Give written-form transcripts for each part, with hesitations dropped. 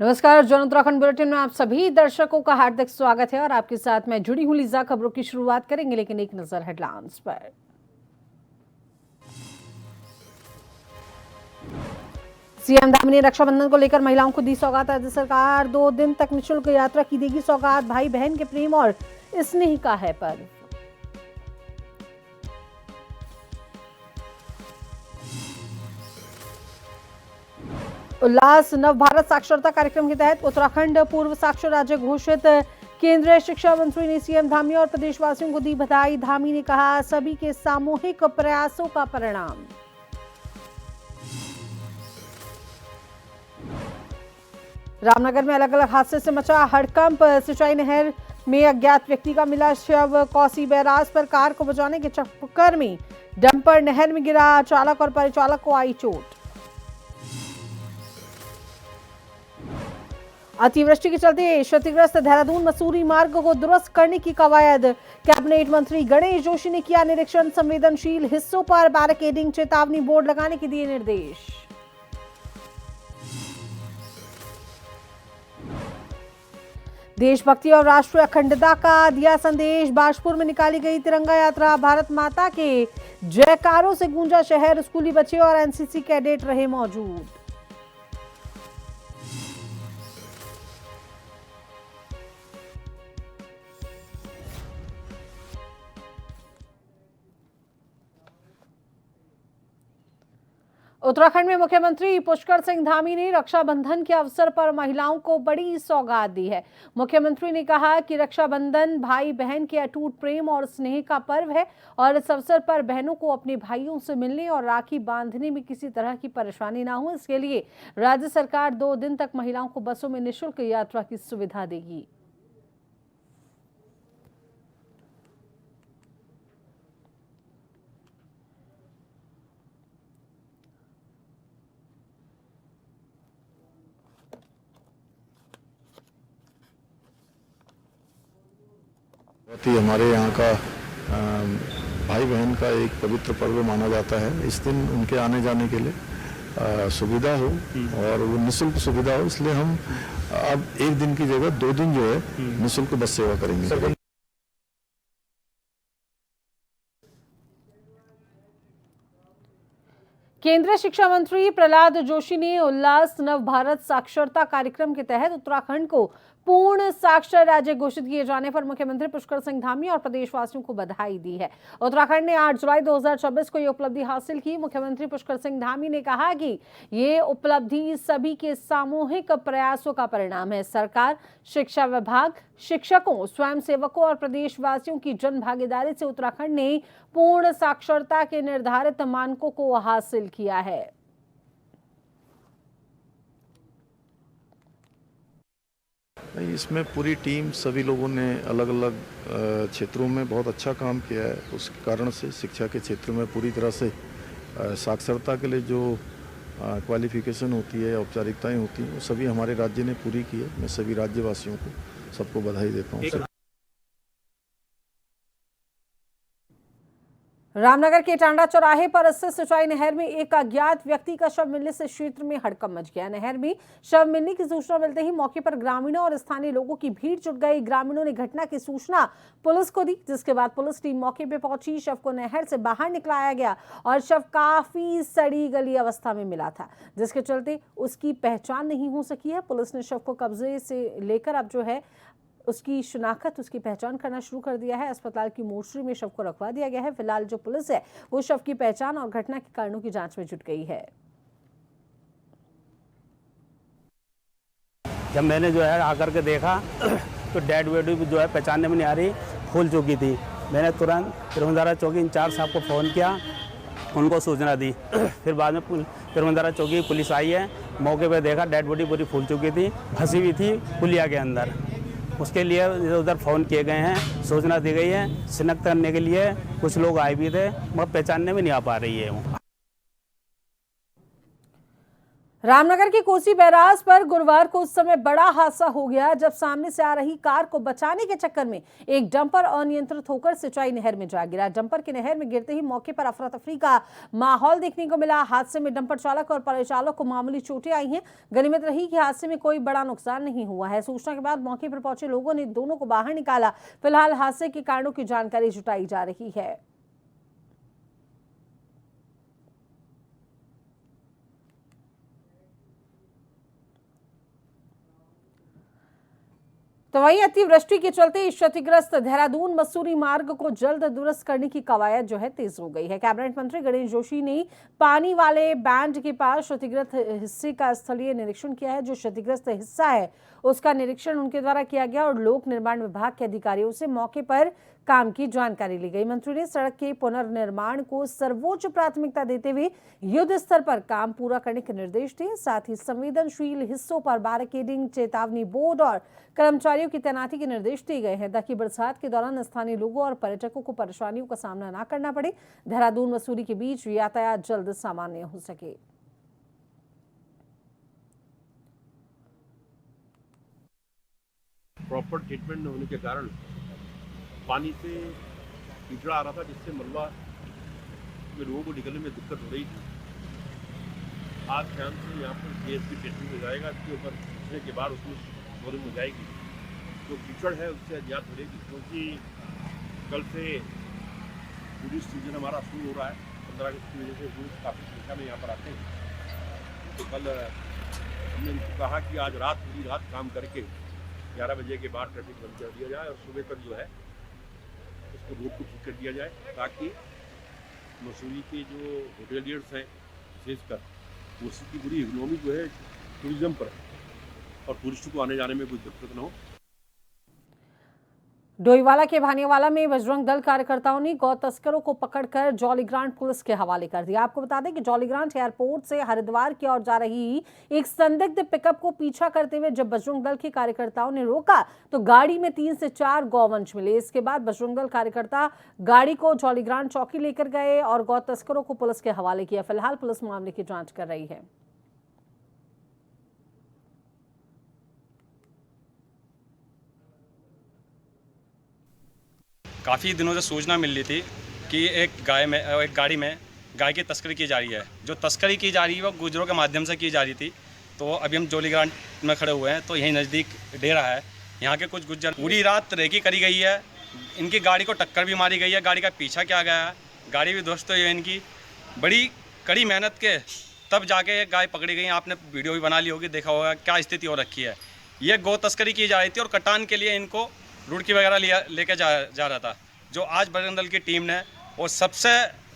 नमस्कार, जन उत्तराखंड बुलेटिन में आप सभी दर्शकों का हार्दिक स्वागत है और आपके साथ मैं जुड़ी हूं लीजा। खबरों की शुरुआत करेंगे, लेकिन एक नजर हेडलाइंस पर। सीएम धामी ने रक्षाबंधन को लेकर महिलाओं को दी सौगात। राज्य सरकार 2 दिन तक निःशुल्क यात्रा की देगी सौगात। भाई बहन के प्रेम और स्नेह का है पर्व। उल्लास नव भारत साक्षरता कार्यक्रम के तहत उत्तराखंड पूर्व साक्षर राज्य घोषित। केंद्रीय शिक्षा मंत्री ने सीएम धामी और प्रदेशवासियों को दी बधाई। धामी ने कहा, सभी के सामूहिक प्रयासों का परिणाम। रामनगर में अलग अलग हादसे से मचा हड़कंप। सिंचाई नहर में अज्ञात व्यक्ति का मिला शव। कोसी बैराज पर कार को बचाने के चक्कर में डंपर नहर में गिरा। चालक और परिचालक को आई चोट। अतिवृष्टि के चलते क्षतिग्रस्त देहरादून मसूरी मार्ग को दुरुस्त करने की कवायद। कैबिनेट मंत्री गणेश जोशी ने किया निरीक्षण। संवेदनशील हिस्सों पर बैरिकेडिंग, चेतावनी बोर्ड लगाने के दिए निर्देश। देशभक्ति और राष्ट्रीय अखंडता का दिया संदेश। बाजपुर में निकाली गई तिरंगा यात्रा। भारत माता के जयकारों से गूंजा शहर। स्कूली बच्चे और एनसीसी कैडेट रहे मौजूद। उत्तराखंड में मुख्यमंत्री पुष्कर सिंह धामी ने रक्षाबंधन के अवसर पर महिलाओं को बड़ी सौगात दी है। मुख्यमंत्री ने कहा कि रक्षाबंधन भाई बहन के अटूट प्रेम और स्नेह का पर्व है और इस अवसर पर बहनों को अपने भाइयों से मिलने और राखी बांधने में किसी तरह की परेशानी ना हो, इसके लिए राज्य सरकार 2 दिन तक महिलाओं को बसों में निःशुल्क यात्रा की सुविधा देगी। हमारे यहाँ का भाई बहन का एक पवित्र पर्व माना जाता है। इस दिन उनके आने जाने के लिए सुविधा हो और वो निःशुल्क सुविधा हो, इसलिए हम अब 1 दिन की जगह 2 दिन जो है निःशुल्क बस सेवा करेंगे। केंद्रीय शिक्षा मंत्री प्रहलाद जोशी ने उल्लास नव भारत साक्षरता कार्यक्रम के तहत उत्तराखंड को पूर्ण साक्षर राज्य घोषित किए जाने पर मुख्यमंत्री पुष्कर सिंह धामी और प्रदेशवासियों को बधाई दी है। उत्तराखंड ने 8 जुलाई 2024 को ये उपलब्धि हासिल की। मुख्यमंत्री पुष्कर सिंह धामी ने कहा कि ये उपलब्धि सभी के सामूहिक प्रयासों का परिणाम है। सरकार, शिक्षा विभाग, शिक्षकों, स्वयंसेवकों और प्रदेशवासियों की जन भागीदारी से उत्तराखंड ने पूर्ण साक्षरता के निर्धारित मानकों को हासिल किया है। इसमें पूरी टीम, सभी लोगों ने अलग अलग क्षेत्रों में बहुत अच्छा काम किया है। उस कारण से शिक्षा के क्षेत्र में पूरी तरह से साक्षरता के लिए जो क्वालिफिकेशन होती है, औपचारिकताएं होती हैं, वो सभी हमारे राज्य ने पूरी की है। मैं सभी राज्यवासियों को सबको बधाई देता हूँ। रामनगर के टांडा चौराहे पर स्थित सिंचाई नहर में एक अज्ञात व्यक्ति का शव मिलने से क्षेत्र में हड़कंप मच गया। नहर में शव मिलने की सूचना मिलते ही मौके पर ग्रामीणों और स्थानीय लोगों की भीड़ जुट गई। ग्रामीणों ने घटना की सूचना पुलिस को दी, जिसके बाद पुलिस टीम मौके पर पहुंची। शव को नहर से बाहर निकलाया गया और शव काफी सड़ी गली अवस्था में मिला था, जिसके चलते उसकी पहचान नहीं हो सकी है। पुलिस ने शव को कब्जे से लेकर अब जो है उसकी शिनाख्त, उसकी पहचान करना शुरू कर दिया है। अस्पताल की मोर्चरी में शव को रखवा दिया गया है। फिलहाल जो पुलिस है वो शव की पहचान और घटना के कारणों की जांच में जुट गई है। जब मैंने जो है आकर के देखा तो डेड बॉडी जो है पहचानने में नहीं आ रही, फूल चुकी थी। मैंने तुरंत तिरवंदारा चौकी इंचार्ज साहब को फ़ोन किया, उनको सूचना दी। फिर बाद में तिरवंदारा चौकी पुलिस आई है। मौके पर देखा डेड बॉडी पूरी फूल चुकी थी, फंसी हुई थी पुलिया के अंदर। उसके लिए इधर उधर फ़ोन किए गए हैं, सूचना दी गई है। शिनाख्त करने के लिए कुछ लोग आए भी थे, मगर पहचानने में नहीं आ पा रही है वो। रामनगर के कोसी बैराज पर गुरुवार को उस समय बड़ा हादसा हो गया जब सामने से आ रही कार को बचाने के चक्कर में एक डंपर अनियंत्रित होकर सिंचाई नहर में जा गिरा। डंपर के नहर में गिरते ही मौके पर अफरा तफरी का माहौल देखने को मिला। हादसे में डंपर चालक और परिचालक को मामूली चोटें आई हैं। गनीमत रही कि हादसे में कोई बड़ा नुकसान नहीं हुआ है। सूचना के बाद मौके पर पहुंचे लोगों ने दोनों को बाहर निकाला। फिलहाल हादसे के कारणों की जानकारी जुटाई जा रही है। तो वहीं अतिवृष्टि के चलते क्षतिग्रस्त देहरादून मसूरी मार्ग को जल्द दुरुस्त करने की कवायद जो है तेज हो गई है। कैबिनेट मंत्री गणेश जोशी ने पानी वाले बैंड के पास क्षतिग्रस्त हिस्से का स्थलीय निरीक्षण किया है। जो क्षतिग्रस्त हिस्सा है उसका निरीक्षण उनके द्वारा किया गया और लोक निर्माण विभाग के अधिकारियों से मौके पर काम की जानकारी ली गई। मंत्री ने सड़क के पुनर्निर्माण को सर्वोच्च प्राथमिकता देते हुए युद्ध स्तर पर काम पूरा करने के निर्देश दिए। साथ ही संवेदनशील हिस्सों पर बैरिकेडिंग, चेतावनी बोर्ड और कर्मचारियों की तैनाती के निर्देश दिए गए हैं ताकि बरसात के दौरान स्थानीय लोगों और पर्यटकों को परेशानियों का सामना न करना पड़े। देहरादून मसूरी के बीच यातायात जल्द सामान्य हो सके। प्रॉपर ट्रीटमेंट न होने के कारण पानी से कीचड़ आ रहा था, जिससे मलबा में लोगों को निकलने में दिक्कत हो रही थी। आज शाम से यहाँ पर गैस की टेस्टिंग हो जाएगा। इसके ऊपर पूछने के बाद उसमें बोरिंग हो जाएगी। जो कीचड़ है उससे निजात मिलेगी, क्योंकि कल से टूरिस्ट सीजन हमारा शुरू हो रहा है। 15 अगस्त की वजह से टूरिस्ट काफ़ी संख्या में यहाँ पर आते हैं। तो कल हमने इनको कहा कि आज पूरी रात काम करके 11 बजे के बाद ट्रैफिक बंद कर दिया जाए और सुबह तक जो है उसको रूट को ठीक कर दिया जाए, ताकि मसूरी के जो होटेलियर्स हैं विशेषकर उसकी पूरी इकोनॉमी जो है टूरिज्म पर है और टूरिस्ट को आने जाने में कोई दिक्कत न हो। डोईवाला के भानियावाला में बजरंग दल कार्यकर्ताओं ने गौ तस्करों को पकड़कर जौलीग्रांट पुलिस के हवाले कर दिया। आपको बता दें कि जौलीग्रांट एयरपोर्ट से हरिद्वार की ओर जा रही एक संदिग्ध पिकअप को पीछा करते हुए जब बजरंग दल के कार्यकर्ताओं ने रोका तो गाड़ी में 3 से 4 गौवंश मिले। इसके बाद बजरंग दल कार्यकर्ता गाड़ी को जौलीग्रांट चौकी लेकर गए और गौ तस्करों को पुलिस के हवाले किया। फिलहाल पुलिस मामले की जाँच कर रही है। काफ़ी दिनों से सूचना मिल रही थी कि एक गाड़ी में गाय की तस्करी की जा रही है। जो तस्करी की जा रही है वो गुजरों के माध्यम से की जा रही थी। तो अभी हम जौलीग्रांट में खड़े हुए हैं, तो यहीं नज़दीक डेरा है। यहाँ के कुछ गुज्जर पूरी रात रेकी करी गई है। इनकी गाड़ी को टक्कर भी मारी गई है, गाड़ी का पीछा किया गया है, गाड़ी भी ध्वस्त हुई है। इनकी बड़ी कड़ी मेहनत के तब जाके ये गाय पकड़ी गई। आपने वीडियो भी बना ली होगी, देखा होगा क्या स्थिति हो रखी है। ये गौ तस्करी की जा रही थी और कटान के लिए इनको रुड़की वगैरह लेके जा रहा था। जो आज बजरंग दल की टीम ने, और सबसे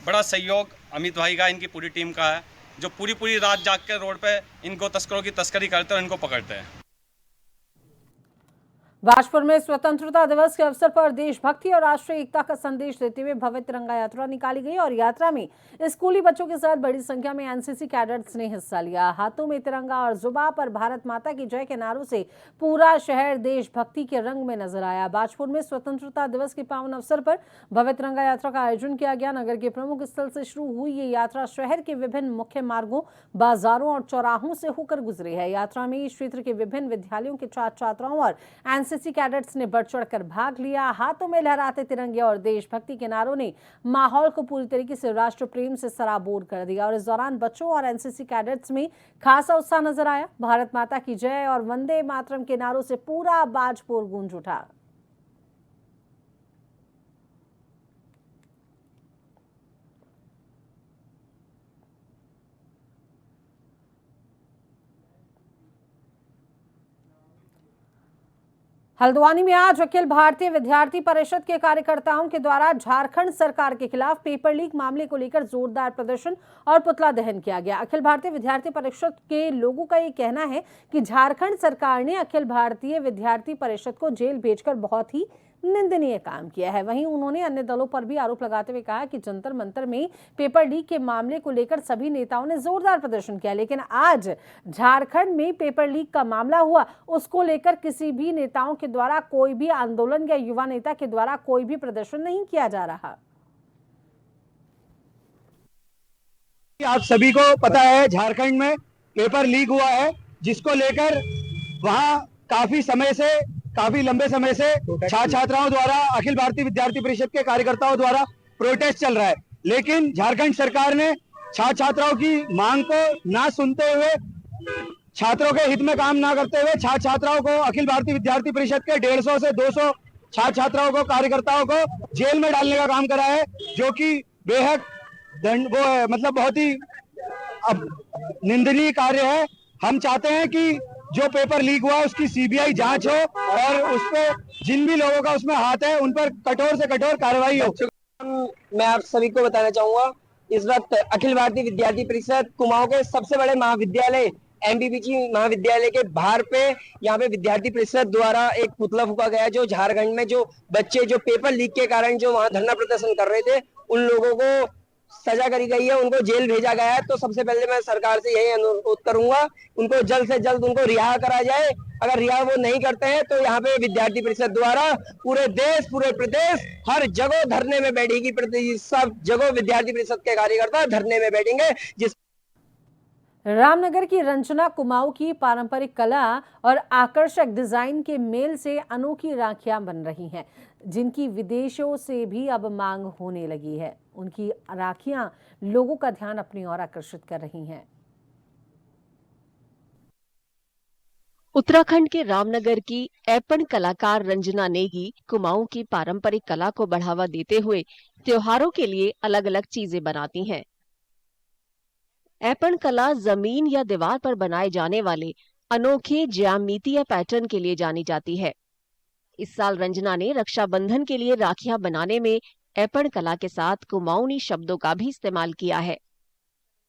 बड़ा सहयोग अमित भाई का, इनकी पूरी टीम का है, जो पूरी रात जाग के रोड पे इन गौ तस्करों की तस्करी करते हैं और इनको पकड़ते हैं। बाजपुर में स्वतंत्रता दिवस के अवसर पर देशभक्ति और राष्ट्रीय एकता का संदेश देते हुए भव्य तिरंगा यात्रा निकाली गई और यात्रा में स्कूली बच्चों के साथ बड़ी संख्या में एनसीसी कैडेट्स ने हिस्सा लिया। हाथों में तिरंगा और जुबान पर भारत माता की जय के नारों से पूरा शहर देशभक्ति के रंग में नजर आया। बाजपुर में स्वतंत्रता दिवस के पावन अवसर पर भव्य तिरंगा यात्रा का आयोजन किया गया। नगर के प्रमुख स्थल से शुरू हुई ये यात्रा शहर के विभिन्न मुख्य मार्गों, बाजारों और चौराहों से होकर गुजरी है। यात्रा में इस क्षेत्र के विभिन्न विद्यालयों के छात्र छात्राओं और एनसीसी कैडेट्स ने बढ़ चढ़कर भाग लिया। हाथों में लहराते तिरंगे और देशभक्ति के नारों ने माहौल को पूरी तरीके से राष्ट्र प्रेम से सराबोर कर दिया और इस दौरान बच्चों और एनसीसी कैडेट्स में खासा उत्साह नजर आया। भारत माता की जय और वंदे मातरम के नारों से पूरा बाजपुर गूंज उठा। हल्द्वानी में आज अखिल भारतीय विद्यार्थी परिषद के कार्यकर्ताओं के द्वारा झारखंड सरकार के खिलाफ पेपर लीक मामले को लेकर जोरदार प्रदर्शन और पुतला दहन किया गया। अखिल भारतीय विद्यार्थी परिषद के लोगों का ये कहना है कि झारखंड सरकार ने अखिल भारतीय विद्यार्थी परिषद को जेल भेजकर बहुत ही निंदनीय काम किया है। वहीं उन्होंने अन्य दलों पर भी आरोप लगाते हुए कहा कि जंतर मंतर में पेपर लीक के मामले को लेकर सभी नेताओं ने जोरदार प्रदर्शन किया, लेकिन आज झारखंड में पेपर लीक का मामला हुआ, उसको लेकर किसी भी नेताओं के द्वारा कोई भी आंदोलन या युवा नेता के द्वारा कोई भी प्रदर्शन नहीं किया जा रहा। आप सभी को पता है झारखंड में पेपर लीक हुआ है, जिसको लेकर वहां काफी लंबे समय से छात्र छात्राओं द्वारा, अखिल भारतीय विद्यार्थी परिषद के कार्यकर्ताओं द्वारा प्रोटेस्ट चल रहा है। लेकिन झारखंड सरकार ने छात्र छात्राओं की मांग को ना सुनते हुए, छात्रों के हित में काम ना करते हुए छात्र छात्राओं को, अखिल भारतीय विद्यार्थी परिषद के 150 से 200 छात्र छात्राओं को, कार्यकर्ताओं को जेल में डालने का काम करा है, जो कि बेहद मतलब बहुत ही निंदनीय कार्य है। हम चाहते हैं कि जो पेपर लीक हुआ उसकी सीबीआई जांच हो और उस पर जिन भी लोगों का उसमें हाथ है उन पर कठोर से कठोर कार्रवाई हो। मैं आप सभी को बताना चाहूंगा, इस वक्त अखिल भारतीय विद्यार्थी परिषद कुमाऊं के सबसे बड़े महाविद्यालय एमबीबीजी महाविद्यालय के बाहर पे यहाँ पे विद्यार्थी परिषद द्वारा एक पुतला फूका गया, जो झारखंड में जो बच्चे जो पेपर लीक के कारण जो वहां धरना प्रदर्शन कर रहे थे, उन लोगों को सजा करी गई है, उनको जेल भेजा गया है। तो सबसे पहले मैं सरकार से यही अनुरोध करूंगा, उनको जल्द से जल्द उनको रिहा करा जाए। अगर रिहा वो नहीं करते हैं तो यहाँ पे विद्यार्थी परिषद द्वारा पूरे देश, पूरे प्रदेश, हर जगह धरने में बैठेगी। सब जगह विद्यार्थी परिषद के कार्यकर्ता धरने में बैठेंगे। जिस रामनगर की रंजना कुमाऊं की पारंपरिक कला और आकर्षक डिजाइन के मेल से अनोखी राखियां बन रही हैं, जिनकी विदेशों से भी अब मांग होने लगी है। उनकी राखियां लोगों का ध्यान अपनी ओर आकर्षित कर रही हैं। उत्तराखंड के रामनगर की ऐपन कलाकार रंजना नेगी कुमाऊं की पारंपरिक कला को बढ़ावा देते हुए त्योहारों के लिए अलग अलग चीजें बनाती हैं। ऐपन कला जमीन या दीवार पर बनाए जाने वाले अनोखे ज्यामितीय पैटर्न के लिए जानी जाती है। इस साल रंजना ने रक्षाबंधन के लिए राखियां बनाने में ऐपन कला के साथ कुमाऊनी शब्दों का भी इस्तेमाल किया है।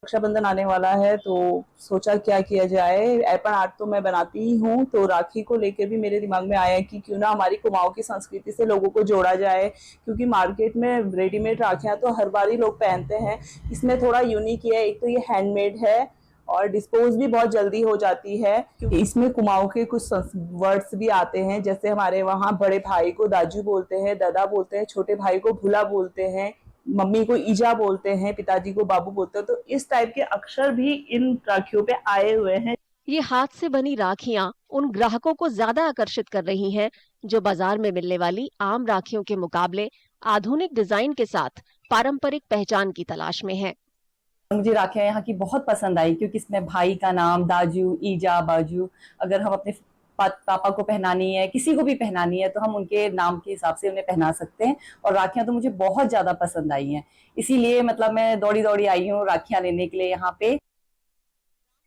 रक्षाबंधन आने वाला है तो सोचा क्या किया जाए। ऐपन आर्ट तो मैं बनाती ही हूँ, तो राखी को लेकर भी मेरे दिमाग में आया कि क्यों ना हमारी कुमाऊं की संस्कृति से लोगों को जोड़ा जाए, क्योंकि मार्केट में रेडीमेड राखियां तो हर बार ही लोग पहनते हैं। इसमें थोड़ा यूनिक है, एक तो ये हैंडमेड है और डिस्पोज भी बहुत जल्दी हो जाती है, क्योंकि इसमें कुमाऊं के कुछ वर्ड्स भी आते हैं। जैसे हमारे वहाँ बड़े भाई को दाजू बोलते हैं, दादा बोलते हैं, छोटे भाई को भुला बोलते हैं, मम्मी को ईजा बोलते हैं, पिताजी को बाबू बोलते हैं। तो इस टाइप के अक्षर भी इन राखियों पे आए हुए हैं। ये हाथ से बनी राखियां उन ग्राहकों को ज्यादा आकर्षित कर रही हैं जो बाजार में मिलने वाली आम राखियों के मुकाबले आधुनिक डिजाइन के साथ पारंपरिक पहचान की तलाश में हैं। मुझे राखियां यहाँ की बहुत पसंद आई, क्योंकि इसमें भाई का नाम, दाजू, ईजा, बाजू, अगर हम अपने पापा को पहनानी है, किसी को भी पहनानी है, तो हम उनके नाम के हिसाब से उन्हें पहना सकते हैं। और राखियां तो मुझे बहुत ज्यादा पसंद आई हैं, इसीलिए मतलब मैं दौड़ी दौड़ी आई हूँ राखियां लेने के लिए यहाँ पे।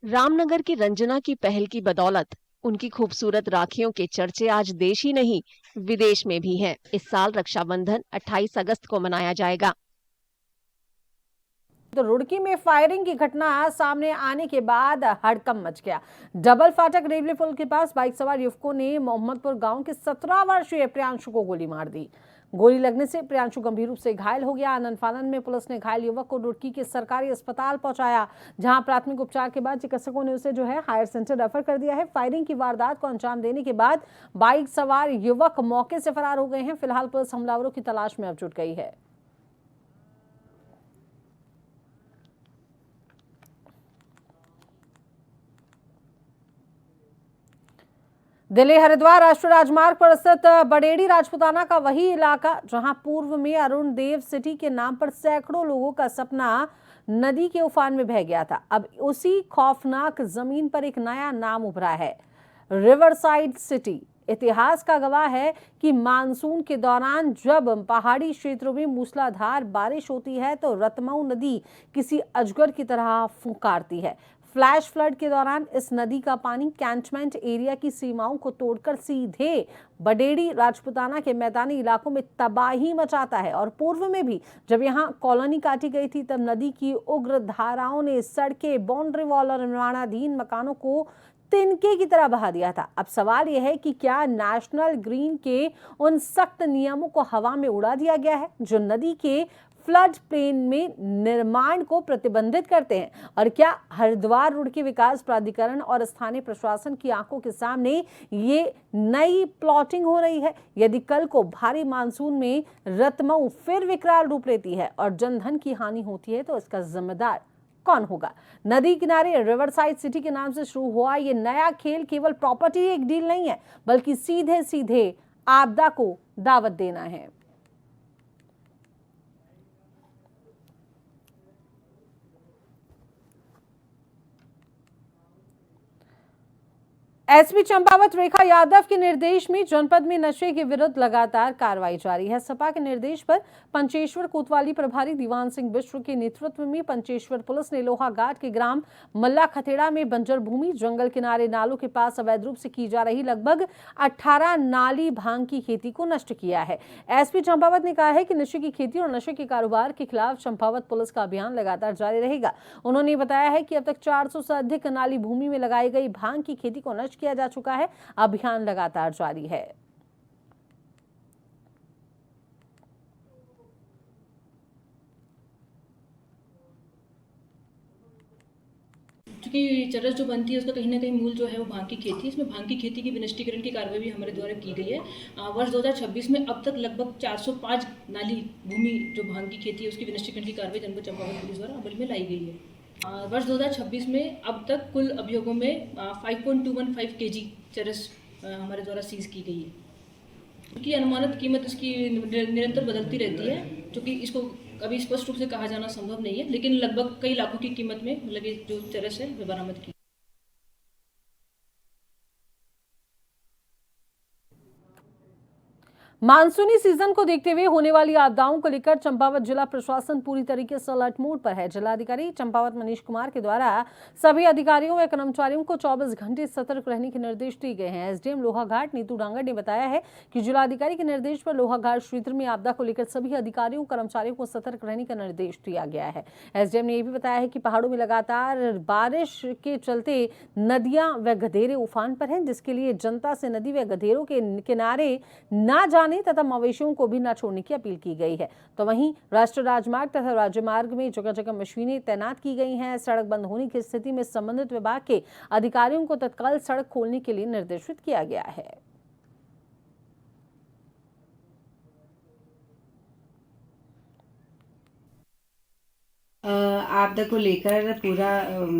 रामनगर की रंजना की पहल की बदौलत उनकी खूबसूरत राखियों के चर्चे आज देश ही नहीं विदेश में भी हैं। इस साल रक्षाबंधन 28 अगस्त को मनाया जाएगा। तो रुड़की में फायरिंग की घटना सामने आने के बाद हड़कंप मच गया। डबल फाटक रेलवे पुल के पास बाइक सवार युवकों ने मोहम्मदपुर गांव के 17 वर्षीय प्रियांशु को गोली मार दी। गोली लगने से प्रियांशु गंभीर रूप से घायल हो गया। आनन फानन में पुलिस ने घायल युवक को रुड़की के सरकारी अस्पताल पहुंचाया, जहां प्राथमिक उपचार के बाद चिकित्सकों ने उसे हायर सेंटर रेफर कर दिया है। फायरिंग की वारदात को अंजाम देने के बाद बाइक सवार युवक मौके से फरार हो गए हैं। फिलहाल पुलिस हमलावरों की तलाश में अब जुट गई है। दिल्ली हरिद्वार राष्ट्रीय राजमार्ग पर स्थित बडेड़ी राजपुताना का वही इलाका जहां पूर्व में अरुण देव सिटी के नाम पर सैकड़ों लोगों का सपना नदी के उफान में बह गया था। अब उसी खौफनाक जमीन पर एक नया नाम उभरा है, रिवरसाइड सिटी। इतिहास का गवाह है कि मानसून के दौरान जब पहाड़ी क्षेत्रों में मूसलाधार बारिश होती है तो रतमऊ नदी किसी अजगर की तरह फुंकारती है। फ्लैश फ्लड के दौरान इस नदी का पानी कैंटमेंट एरिया की सीमाओं को तोड़कर सीधे बडेड़ी राजपुताना के मैदानी इलाकों में तबाही मचाता है। और पूर्व में भी जब यहां कॉलोनी काटी गई थी तब नदी की उग्र धाराओं ने सड़कें, बाउंड्री वॉल और निर्माणाधीन मकानों को तिनके की तरह बहा दिया था। अब सवाल यह है कि क्या नेशनल ग्रीन के उन सख्त नियमों को हवा में उड़ा दिया गया है जो नदी के फ्लड प्लेन में निर्माण को प्रतिबंधित करते हैं, और क्या हरिद्वार रुड़की विकास प्राधिकरण और स्थानीय प्रशासन की आंखों के सामने ये नई प्लॉटिंग हो रही है? यदि कल को भारी मानसून में रतमऊ फिर विकराल रूप लेती है और जनधन की हानि होती है तो इसका जिम्मेदार कौन होगा? नदी किनारे रिवर साइड सिटी के नाम से शुरू हुआ ये नया खेल केवल प्रॉपर्टी एक डील नहीं है, बल्कि सीधे सीधे आपदा को दावत देना है। एसपी चंपावत रेखा यादव के निर्देश में जनपद में नशे के विरुद्ध लगातार कार्रवाई जारी है। सपा के निर्देश पर पंचेश्वर कोतवाली प्रभारी दीवान सिंह बिश्र के नेतृत्व में पंचेश्वर पुलिस ने लोहाघाट के ग्राम मल्ला खतेड़ा में बंजर भूमि, जंगल किनारे नालों के पास अवैध रूप से की जा रही लगभग 18 नाली भांग की खेती को नष्ट किया है। एसपी चंपावत ने कहा है कि नशे की खेती और नशे के कारोबार के खिलाफ चंपावत पुलिस का अभियान लगातार जारी रहेगा। उन्होंने बताया है कि अब तक 400 से अधिक नाली भूमि में लगाई गई भांग की खेती को नष्ट किया जा चुका है। अभियान लगातार जारी है। क्योंकि चरस जो बनती है उसका कहीं ना कहीं मूल जो है वो भांग की खेती है। इसमें भांग की खेती की विनिष्टीकरण की कार्रवाई भी हमारे द्वारा की गई है। वर्ष 2026 में अब तक लगभग 405 नाली भूमि जो भांग की खेती है उसकी विनिष्टीकरण की कार्रवाई जनपद चंपावत पुलिस द्वारा अमल में लाई गई है। वर्ष 2026 में अब तक कुल अभियोगों में 5.215 kg चरस हमारे द्वारा सीज की गई है। क्योंकि अनुमानित कीमत इसकी निरंतर बदलती रहती है, क्योंकि इसको अभी स्पष्ट रूप से कहा जाना संभव नहीं है, लेकिन लगभग कई लाखों की कीमत में मतलब ये जो चरस है वे बरामद की। मानसूनी सीजन को देखते हुए होने वाली आपदाओं को लेकर चंपावत जिला प्रशासन पूरी तरीके से अलर्ट मोड पर है। जिलाधिकारी चंपावत मनीष कुमार के द्वारा सभी अधिकारियों व कर्मचारियों को 24 घंटे सतर्क रहने के निर्देश दिए गए हैं। एसडीएम लोहाघाट नीतू डांगर ने बताया है कि जिलाधिकारी के निर्देश पर लोहाघाट क्षेत्र में आपदा को लेकर सभी अधिकारियों कर्मचारियों को सतर्क रहने का निर्देश दिया गया है। एसडीएम ने यह भी बताया है कि पहाड़ों में लगातार बारिश के चलते नदियां व गधेरे उफान पर हैं, जिसके लिए जनता से नदी व गधेरों के किनारे न जाने तथा मवेशियों को भी न छोड़ने की अपील की गई है। तो वहीं राष्ट्रीय राजमार्ग तथा राज्यमार्ग में जगह जगह मशीनें तैनात की गई हैं। सड़क बंद होने की स्थिति में संबंधित विभाग के अधिकारियों को तत्काल सड़क खोलने के लिए निर्देशित किया गया है। आपदा को लेकर पूरा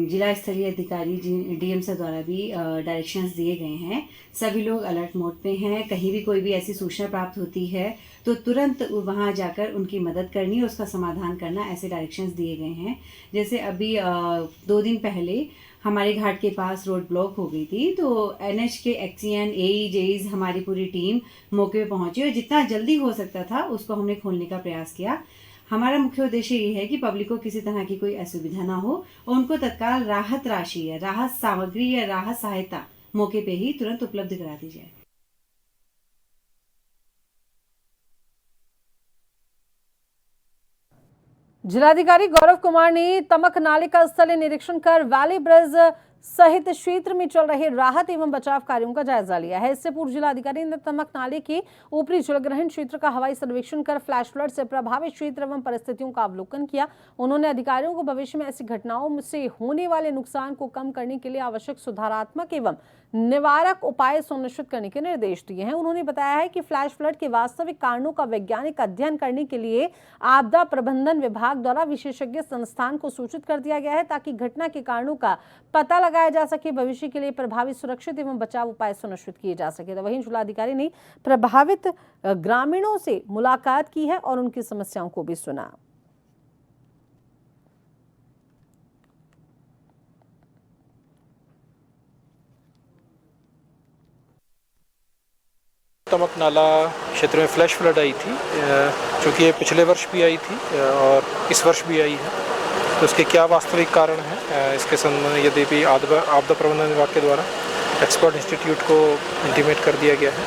जिला स्तरीय अधिकारी डीएम से द्वारा भी डायरेक्शंस दिए गए हैं। सभी लोग अलर्ट मोड पे हैं। कहीं भी कोई भी ऐसी सूचना प्राप्त होती है तो तुरंत वहां जाकर उनकी मदद करनी और उसका समाधान करना, ऐसे डायरेक्शंस दिए गए हैं। जैसे अभी 2 दिन पहले हमारे घाट के पास रोड ब्लॉक हो गई थी, तो एनएच के एक्सीएन जेईज हमारी पूरी टीम मौके पे पहुंची और जितना जल्दी हो सकता था उसको हमने खोलने का प्रयास किया। हमारा मुख्य उद्देश्य ये है कि पब्लिक को किसी तरह की कोई असुविधा ना हो और उनको तत्काल राहत राशि या राहत सामग्री या राहत सहायता मौके पे ही तुरंत उपलब्ध करा दी जाए। जिलाधिकारी गौरव कुमार ने तमक नाले का स्थलीय निरीक्षण कर वैली ब्रिज सहित क्षेत्र में चल रहे राहत एवं बचाव कार्यों का जायजा लिया है। इससे पूर्व जिलाधिकारी ने तमक नाले के ऊपरी जलग्रहण क्षेत्र का हवाई सर्वेक्षण कर फ्लैश फ्लड से प्रभावित क्षेत्र एवं परिस्थितियों का अवलोकन किया। उन्होंने अधिकारियों को भविष्य में ऐसी घटनाओं से होने वाले नुकसान को कम करने के लिए आवश्यक सुधारात्मक एवं निवारक उपाय सुनिश्चित करने के निर्देश दिए हैं। उन्होंने बताया है कि फ्लैश फ्लड के वास्तविक कारणों का वैज्ञानिक अध्ययन करने के लिए आपदा प्रबंधन विभाग द्वारा विशेषज्ञ संस्थान को सूचित कर दिया गया है, ताकि घटना के कारणों का पता लगाया जा सके, भविष्य के लिए प्रभावी सुरक्षित एवं बचाव उपाय सुनिश्चित किए जा सके। तो वहीं जिलाधिकारी ने प्रभावित ग्रामीणों से मुलाकात की है और उनकी समस्याओं को भी सुना। तमक नाला क्षेत्र में फ्लैश फ्लड आई थी, चूँकि ये पिछले वर्ष भी आई थी और इस वर्ष भी आई है, तो उसके क्या वास्तविक कारण हैं इसके संबंध में यदि भी आपदा प्रबंधन विभाग के द्वारा एक्सपर्ट इंस्टीट्यूट को इंटीमेट कर दिया गया है।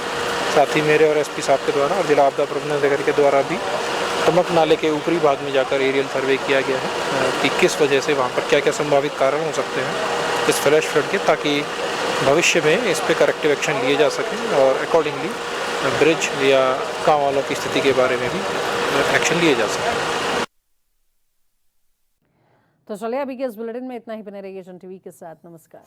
साथ ही मेरे और एसपी साहब के द्वारा और जिला आपदा प्रबंधन अधिकारी के द्वारा भी तमक नाले के ऊपरी भाग में जाकर एरियल सर्वे किया गया है कि किस वजह से वहाँ पर क्या क्या संभावित कारण हो सकते हैं इस फ्लैश फ्लड के, ताकि भविष्य में इस पे करेक्टिव एक्शन लिए जा सकें और अकॉर्डिंगली ब्रिज या गाँव वालों की स्थिति के बारे में भी एक्शन लिए जा सकें। तो चलिए अभी के इस बुलेटिन में इतना ही। बने रहिए जन टीवी के साथ। नमस्कार।